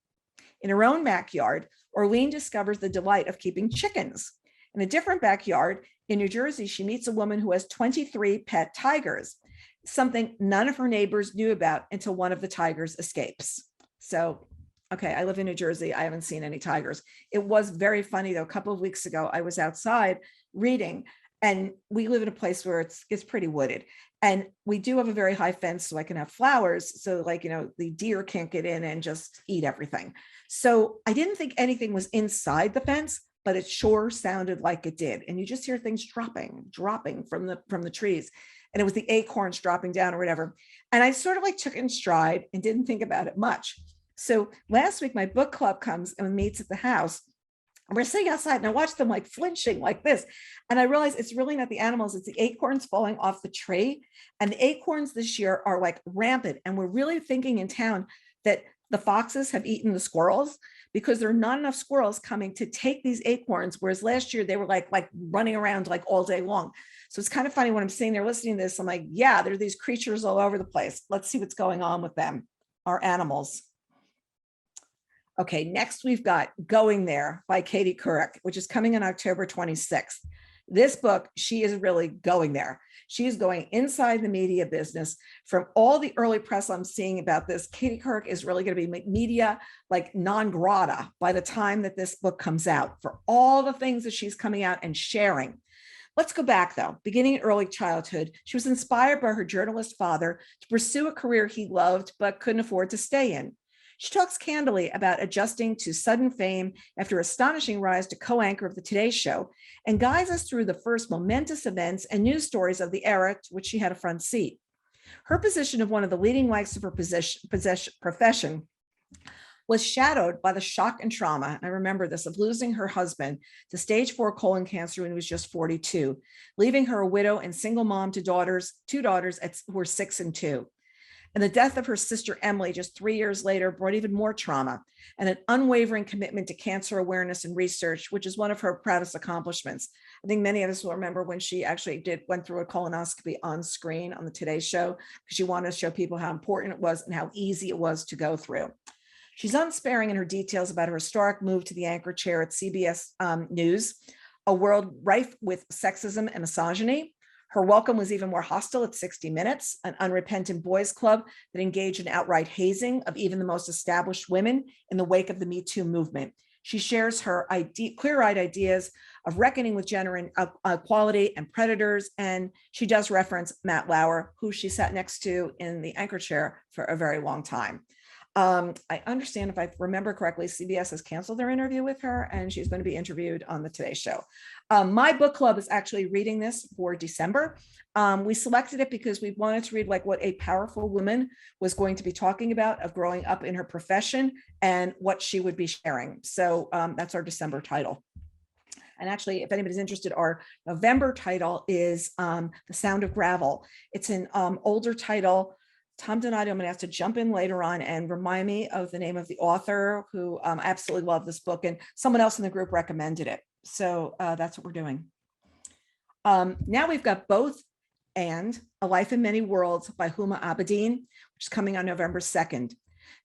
In her own backyard, Orlean discovers the delight of keeping chickens. In a different backyard in New Jersey, she meets a woman who has 23 pet tigers, something none of her neighbors knew about until one of the tigers escapes. So, okay, I live in New Jersey. I haven't seen any tigers. It was very funny, though. A couple of weeks ago, I was outside reading, and we live in a place where it's pretty wooded. And we do have a very high fence so I can have flowers. So like, the deer can't get in and just eat everything. So I didn't think anything was inside the fence, but it sure sounded like it did. And you just hear things dropping from the trees. And it was the acorns dropping down or whatever. And I sort of like took it in stride and didn't think about it much. So last week, my book club comes and meets at the house. And we're sitting outside and I watch them like flinching like this. And I realized it's really not the animals, it's the acorns falling off the tree. And the acorns this year are like rampant. And we're really thinking in town that the foxes have eaten the squirrels because there are not enough squirrels coming to take these acorns. Whereas last year they were like running around like all day long. So it's kind of funny when I'm sitting there listening to this, I'm like, yeah, there are these creatures all over the place. Let's see what's going on with them, our animals. Okay, next we've got Going There by Katie Couric, which is coming on October 26th. This book, she is really going there. She is going inside the media business. From all the early press I'm seeing about this, Katie Couric is really going to be media like non grata by the time that this book comes out, for all the things that she's coming out and sharing. Let's go back though. Beginning in early childhood, she was inspired by her journalist father to pursue a career he loved but couldn't afford to stay in. She talks candidly about adjusting to sudden fame after her astonishing rise to co-anchor of the Today Show, and guides us through the first momentous events and news stories of the era to which she had a front seat. Her position of one of the leading lights of her profession was shadowed by the shock and trauma, I remember this, of losing her husband to stage 4 colon cancer when he was just 42, leaving her a widow and single mom to two daughters who were 6 and 2. And the death of her sister, Emily, just 3 years later, brought even more trauma and an unwavering commitment to cancer awareness and research, which is one of her proudest accomplishments. I think many of us will remember when she actually went through a colonoscopy on screen on the Today Show, because she wanted to show people how important it was and how easy it was to go through. She's unsparing in her details about her historic move to the anchor chair at CBS News, a world rife with sexism and misogyny. Her welcome was even more hostile at 60 Minutes, an unrepentant boys' club that engaged in outright hazing of even the most established women in the wake of the Me Too movement. She shares her clear-eyed ideas of reckoning with gender inequality and predators, and she does reference Matt Lauer, who she sat next to in the anchor chair for a very long time. I understand, if I remember correctly, CBS has canceled their interview with her, and she's going to be interviewed on the Today Show. My book club is actually reading this for December. We selected it because we wanted to read like what a powerful woman was going to be talking about of growing up in her profession and what she would be sharing. So that's our December title. And actually, if anybody's interested, our November title is The Sound of Gravel. It's an older title. Tom Donadio, I'm going to have to jump in later on and remind me of the name of the author, who I absolutely love this book, and someone else in the group recommended it. So that's what we're doing. Now we've got Both and A Life in Many Worlds by Huma Abedin, which is coming on November 2nd.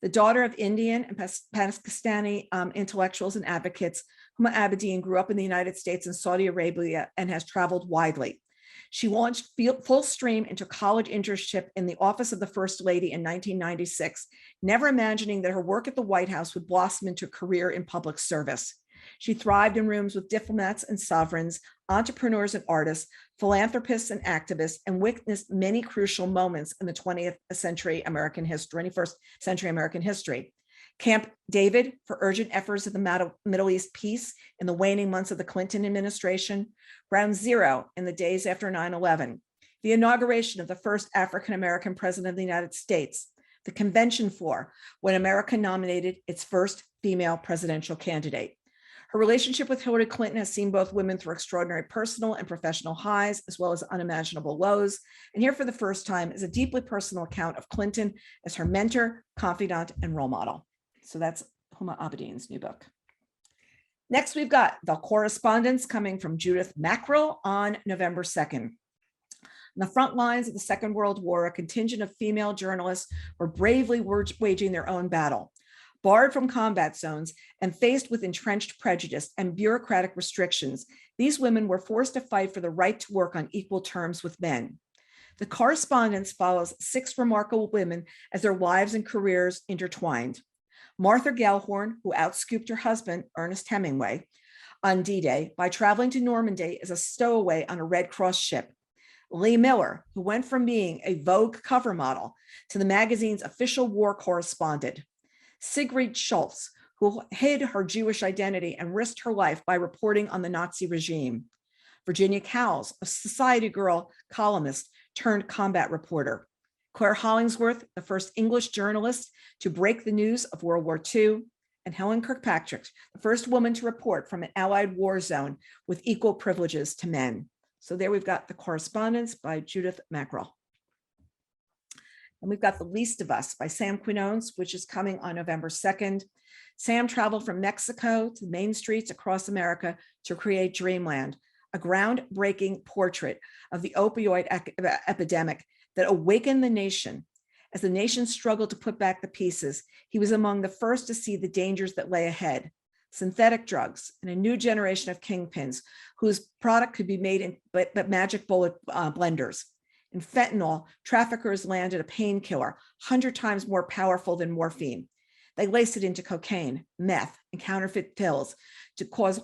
The daughter of Indian and Pakistani intellectuals and advocates, Huma Abedin grew up in the United States and Saudi Arabia and has traveled widely. She launched full stream into college internship in the office of the First Lady in 1996, never imagining that her work at the White House would blossom into a career in public service. She thrived in rooms with diplomats and sovereigns, entrepreneurs and artists, philanthropists and activists, and witnessed many crucial moments in the 21st century American history. Camp David for urgent efforts of the Middle East peace in the waning months of the Clinton administration. Ground Zero in the days after 9/11. The inauguration of the first African-American president of the United States. The convention for when America nominated its first female presidential candidate. Her relationship with Hillary Clinton has seen both women through extraordinary personal and professional highs, as well as unimaginable lows. And here for the first time is a deeply personal account of Clinton as her mentor, confidant, and role model. So that's Huma Abedin's new book. Next, we've got The Correspondence coming from Judith Mackerel on November 2nd. On the front lines of the Second World War, a contingent of female journalists were bravely waging their own battle. Barred from combat zones and faced with entrenched prejudice and bureaucratic restrictions, these women were forced to fight for the right to work on equal terms with men. The Correspondence follows 6 remarkable women as their lives and careers intertwined. Martha Gellhorn, who outscooped her husband, Ernest Hemingway, on D-Day by traveling to Normandy as a stowaway on a Red Cross ship. Lee Miller, who went from being a Vogue cover model to the magazine's official war correspondent. Sigrid Schultz, who hid her Jewish identity and risked her life by reporting on the Nazi regime. Virginia Cowles, a society girl columnist turned combat reporter. Claire Hollingsworth, the first English journalist to break the news of World War II, and Helen Kirkpatrick, the first woman to report from an Allied war zone with equal privileges to men. So there we've got The Correspondence by Judith Mackerel. And we've got The Least of Us by Sam Quinones, which is coming on November 2nd. Sam traveled from Mexico to main streets across America to create Dreamland, a groundbreaking portrait of the opioid epidemic that awakened the nation. As the nation struggled to put back the pieces, he was among the first to see the dangers that lay ahead. Synthetic drugs and a new generation of kingpins whose product could be made in but magic bullet blenders. In fentanyl, traffickers landed a painkiller 100 times more powerful than morphine. They laced it into cocaine, meth, and counterfeit pills to cause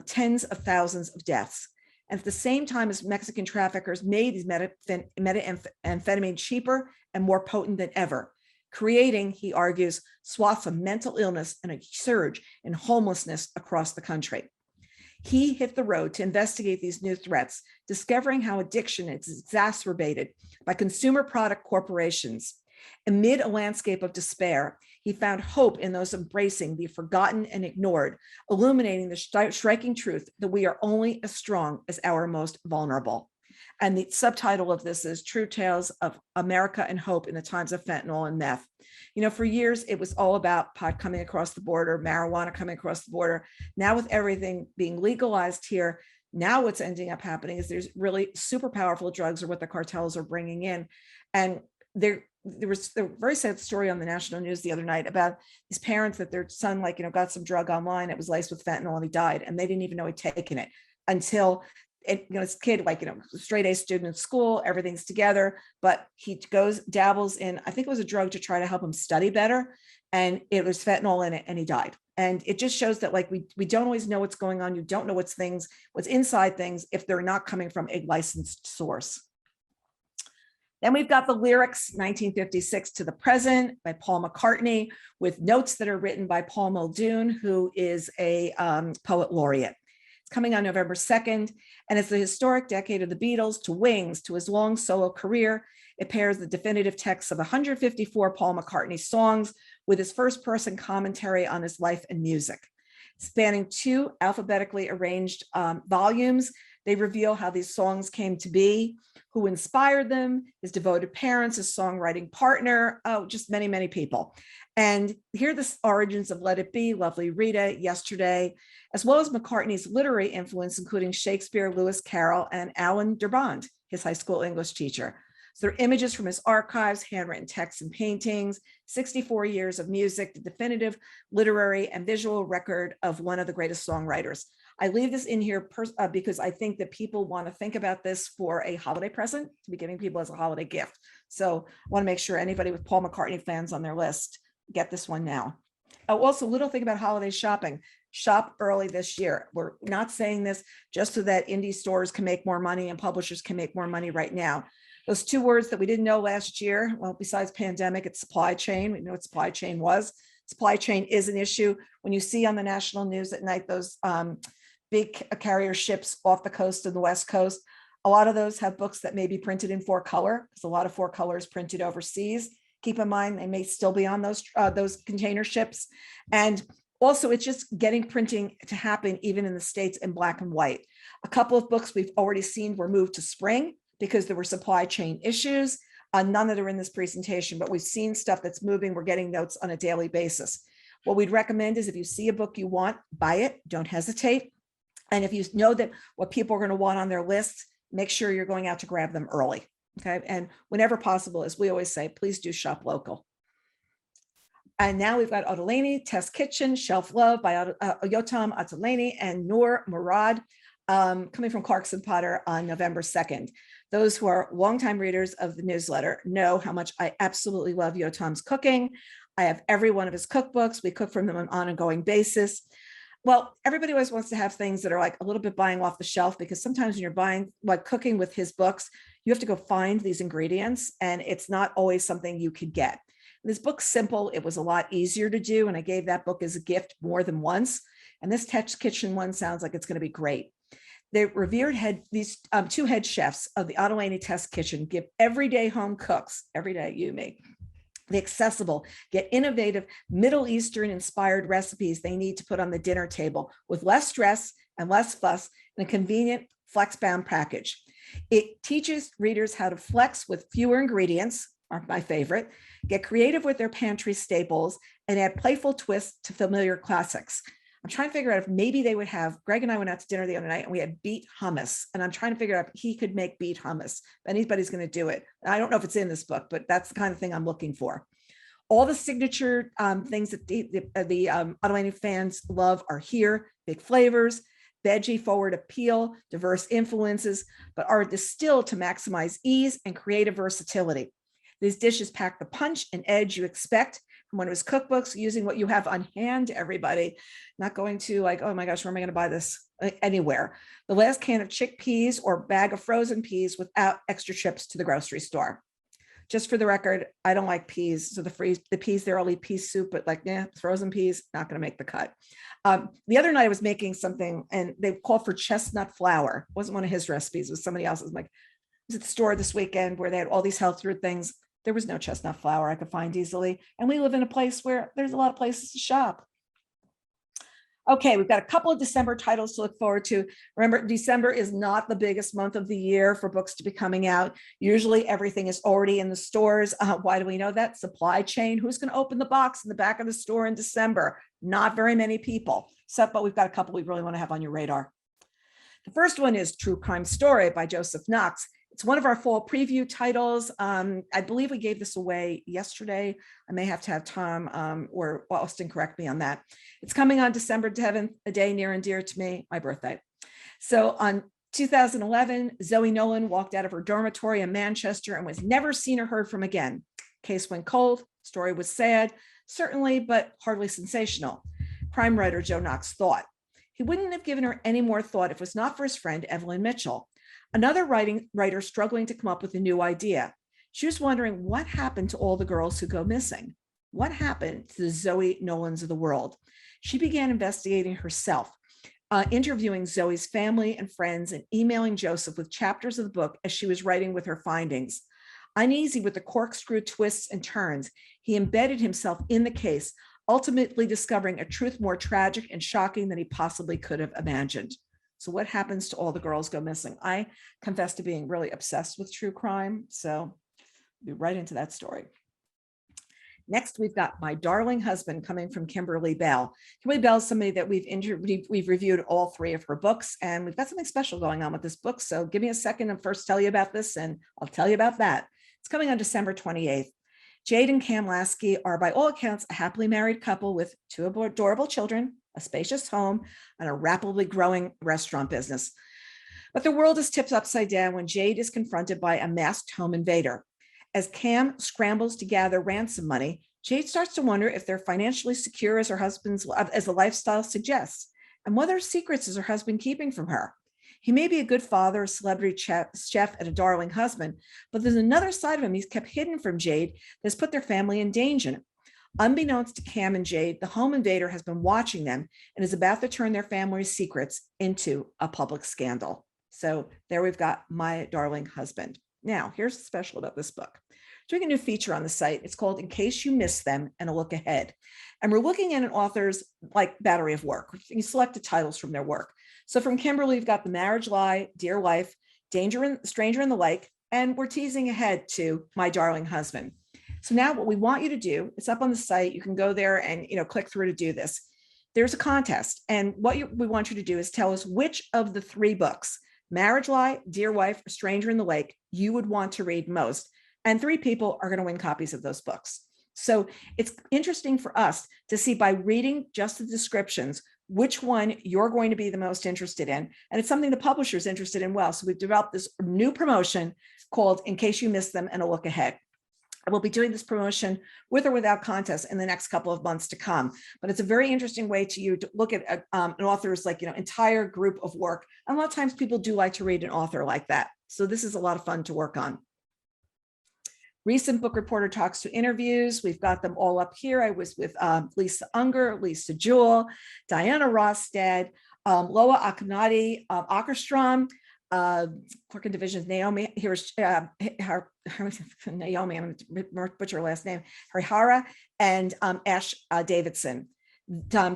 tens of thousands of deaths. And at the same time as Mexican traffickers made these methamphetamine cheaper and more potent than ever, creating, he argues, swaths of mental illness and a surge in homelessness across the country. He hit the road to investigate these new threats, discovering how addiction is exacerbated by consumer product corporations. Amid a landscape of despair, he found hope in those embracing the forgotten and ignored, illuminating the striking truth that we are only as strong as our most vulnerable. And the subtitle of this is True Tales of America and Hope in the Times of Fentanyl and Meth. You know, for years, it was all about pot coming across the border, marijuana coming across the border. Now with everything being legalized here, now what's ending up happening is there's really super powerful drugs are what the cartels are bringing in. And there was a very sad story on the national news the other night about these parents that their son, got some drug online. It was laced with fentanyl and he died. And they didn't even know he'd taken it until this kid, straight A student in school, everything's together, but he dabbles in, I think it was a drug to try to help him study better. And it was fentanyl in it and he died. And it just shows that we don't always know what's going on. You don't know what's inside things if they're not coming from a licensed source. Then we've got the lyrics, 1956 to the present by Paul McCartney, with notes that are written by Paul Muldoon, who is a poet laureate. It's coming on November 2nd, and it's the historic decade of the Beatles to Wings, to his long solo career. It pairs the definitive text of 154 Paul McCartney songs with his first-person commentary on his life and music. Spanning 2 alphabetically arranged volumes, they reveal how these songs came to be, who inspired them, his devoted parents, his songwriting partner, just many, many people. And here are the origins of Let It Be, Lovely Rita, Yesterday, as well as McCartney's literary influence, including Shakespeare, Lewis Carroll, and Alan Durband, his high school English teacher. So there are images from his archives, handwritten texts and paintings, 64 years of music, the definitive literary and visual record of one of the greatest songwriters. I leave this in here because I think that people want to think about this for a holiday present, to be giving people as a holiday gift. So I want to make sure anybody with Paul McCartney fans on their list get this one now. Also, little thing about holiday shopping. Shop early this year. We're not saying this just so that indie stores can make more money and publishers can make more money right now. Those 2 words that we didn't know last year, well, besides pandemic, it's supply chain. We know what supply chain was. supply chain is an issue. When you see on the national news at night, those big carrier ships off the coast of the West Coast, a lot of those have books that may be printed in 4-color, because a lot of 4-color is printed overseas. Keep in mind, they may still be on those container ships. And also, it's just getting printing to happen even in the States in black and white. A couple of books we've already seen were moved to spring because there were supply chain issues. None that are in this presentation, but we've seen stuff that's moving. We're getting notes on a daily basis. What we'd recommend is if you see a book you want, buy it. Don't hesitate. And if you know that what people are going to want on their lists, make sure you're going out to grab them early. Okay. And whenever possible, as we always say, please do shop local. And now we've got Ottolenghi, Test Kitchen, Shelf Love by Yotam Ottolenghi and Noor Murad, coming from Clarkson Potter on November 2nd. Those who are longtime readers of the newsletter know how much I absolutely love Yotam's cooking. I have every one of his cookbooks. We cook from them on an ongoing basis. Well, everybody always wants to have things that are like a little bit buying off the shelf, because sometimes when you're buying, like cooking with his books, you have to go find these ingredients, and it's not always something you could get. This book's simple. It was a lot easier to do, and I gave that book as a gift more than once. And this Test Kitchen one sounds like it's going to be great. The revered these two head chefs of the Ottolenghi Test Kitchen give everyday home cooks, every day, you, me, the accessible, yet innovative Middle Eastern inspired recipes they need to put on the dinner table with less stress and less fuss in a convenient flex-bound package. It teaches readers how to flex with fewer ingredients, are my favorite, get creative with their pantry staples, and add playful twists to familiar classics. I'm trying to figure out if maybe they would have, Greg and I went out to dinner the other night and we had beet hummus. And I'm trying to figure out if he could make beet hummus. If anybody's going to do it. I don't know if it's in this book, but that's the kind of thing I'm looking for. All the signature things that the Ottolenghi fans love are here. Big flavors, veggie forward appeal, diverse influences, but are distilled to maximize ease and creative versatility. These dishes pack the punch and edge you expect from one of his cookbooks, using what you have on hand, everybody. Not going to like, oh my gosh, where am I going to buy this anywhere? The last can of chickpeas or bag of frozen peas without extra trips to the grocery store. Just for the record, I don't like peas. So the peas there, I'll eat pea soup, but like, frozen peas, not going to make the cut. The other night I was making something and they called for chestnut flour. It wasn't one of his recipes, it was somebody else's. I'm like, I was at the store this weekend where they had all these health food things. There was no chestnut flour I could find easily. And we live in a place where there's a lot of places to shop. Okay, we've got a couple of December titles to look forward to. Remember, December is not the biggest month of the year for books to be coming out. Usually everything is already in the stores. Why do we know that? Supply chain. Who's going to open the box in the back of the store in December? Not very many people. So, but we've got a couple we really want to have on your radar. The first one is True Crime Story by Joseph Knox. It's one of our fall preview titles. I believe we gave this away yesterday. I may have to have Tom or Austin correct me on that. It's coming on December 7th, a day near and dear to me, my birthday. So on 2011, Zoe Nolan walked out of her dormitory in Manchester and was never seen or heard from again. Case went cold. Story was sad, certainly, but hardly sensational. Crime writer Joe Knox thought. He wouldn't have given her any more thought if it was not for his friend Evelyn Mitchell, another writer struggling to come up with a new idea. She was wondering what happened to all the girls who go missing. What happened to the Zoe Nolans of the world? She began investigating herself, interviewing Zoe's family and friends and emailing Joseph with chapters of the book as she was writing with her findings. Uneasy with the corkscrew twists and turns, he embedded himself in the case, ultimately discovering a truth more tragic and shocking than he possibly could have imagined. So what happens to all the girls go missing? I confess to being really obsessed with true crime, so I'll be right into that story. Next, we've got My Darling Husband coming from Kimberly Bell. Kimberly Bell is somebody that we've reviewed all three of her books, and we've got something special going on with this book. So give me a second and first tell you about this, and I'll tell you about that. It's coming on December 28th. Jade and Cam Lasky are, by all accounts, a happily married couple with two adorable children, a spacious home, and a rapidly growing restaurant business. But the world is tipped upside down when Jade is confronted by a masked home invader. As Cam scrambles to gather ransom money, Jade starts to wonder if they're financially secure as the lifestyle suggests, and what other secrets is her husband keeping from her. He may be a good father, a celebrity chef, and a darling husband, but there's another side of him he's kept hidden from Jade that's put their family in danger. Unbeknownst to Cam and Jade, the home invader has been watching them and is about to turn their family's secrets into a public scandal. So there we've got My Darling Husband. Now, here's what's special about this book. Doing a new feature on the site. It's called In Case You Miss Them and a Look Ahead. And we're looking at an author's battery of work. You select the titles from their work. So from Kimberly, we've got The Marriage Lie, Dear Wife, Stranger in the Lake, and we're teasing ahead to My Darling Husband. So now what we want you to do, it's up on the site. You can go there and click through to do this. There's a contest. And what we want you to do is tell us which of the 3 books, Marriage Lie, Dear Wife, or Stranger in the Lake, you would want to read most. And 3 people are going to win copies of those books. So it's interesting for us to see by reading just the descriptions, which one you're going to be the most interested in. And it's something the publisher is interested in well. So we've developed this new promotion called In Case You Miss Them and a Look Ahead. We'll be doing this promotion with or without contest in the next couple of months to come. But it's a very interesting way to look at an author's entire group of work. And a lot of times people do like to read an author like that. So this is a lot of fun to work on. Recent Book Reporter Talks to interviews. We've got them all up here. I was with Lisa Unger, Lisa Jewell, Diana Rostad, Loa Aknadi, Ackerstrom, Clerk in Divisions, Naomi, here's Naomi, I'm going to butcher her last name, Harihara, and Ash Davidson.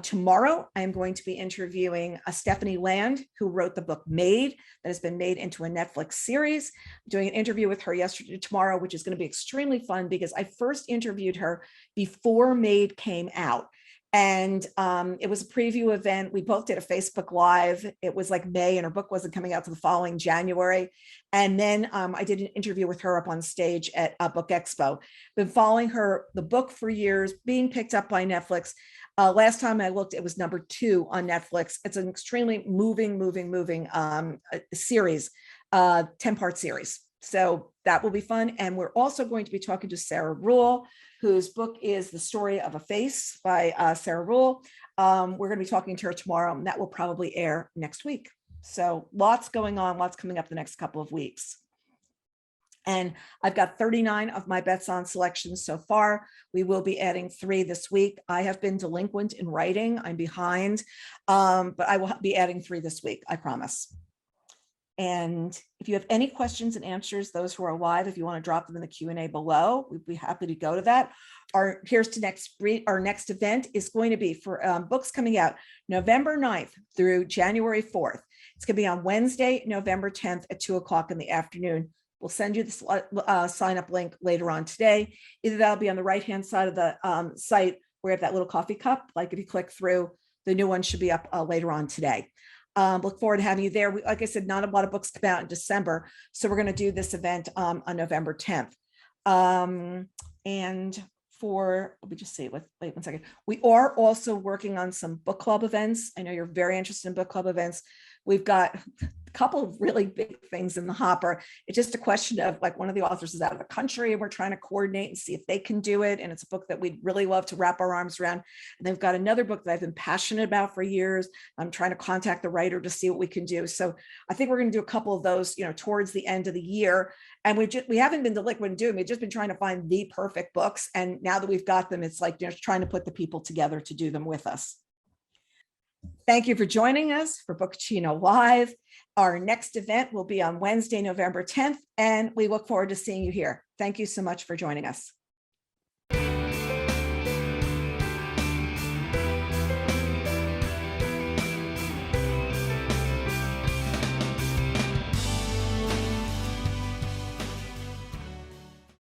Tomorrow, I'm going to be interviewing Stephanie Land, who wrote the book Made, that has been made into a Netflix series. I'm doing an interview with her tomorrow, which is going to be extremely fun because I first interviewed her before Made came out. And it was a preview event. We both did a Facebook Live. It was May, and her book wasn't coming out to the following January. And then I did an interview with her up on stage at Book Expo. Been following the book for years, being picked up by Netflix. Last time I looked, it was number 2 on Netflix. It's an extremely moving series, 10-part series. So that will be fun. And we're also going to be talking to Sarah Ruhl, whose book is The Story of a Face by Sarah Ruhl. We're going to be talking to her tomorrow, and that will probably air next week. So lots going on, lots coming up the next couple of weeks. And I've got 39 of my bets on selections so far. We will be adding 3 this week. I have been delinquent in writing. I'm behind, but I will be adding 3 this week, I promise. And if you have any questions and answers, those who are live, if you want to drop them in the Q&A below, we'd be happy to go to that. Our next event is going to be for books coming out November 9th through January 4th. It's going to be on Wednesday, November 10th at 2:00 in the afternoon. We'll send you the sign up link later on today. Either that'll be on the right-hand side of the site where you have that little coffee cup. If you click through, the new one should be up later on today. Look forward to having you there. Like I said, not a lot of books come out in December, so we're going to do this event on November 10th. And let me just see, wait 1 second. We are also working on some book club events. I know you're very interested in book club events. We've got a couple of really big things in the hopper. It's just a question of one of the authors is out of the country and we're trying to coordinate and see if they can do it. And it's a book that we'd really love to wrap our arms around. And they've got another book that I've been passionate about for years. I'm trying to contact the writer to see what we can do. So I think we're going to do a couple of those, towards the end of the year. And we haven't been delinquent in doing, we've just been trying to find the perfect books. And now that we've got them, it's trying to put the people together to do them with us. Thank you for joining us for Bookaccino Live. Our next event will be on Wednesday, November 10th, and we look forward to seeing you here. Thank you so much for joining us.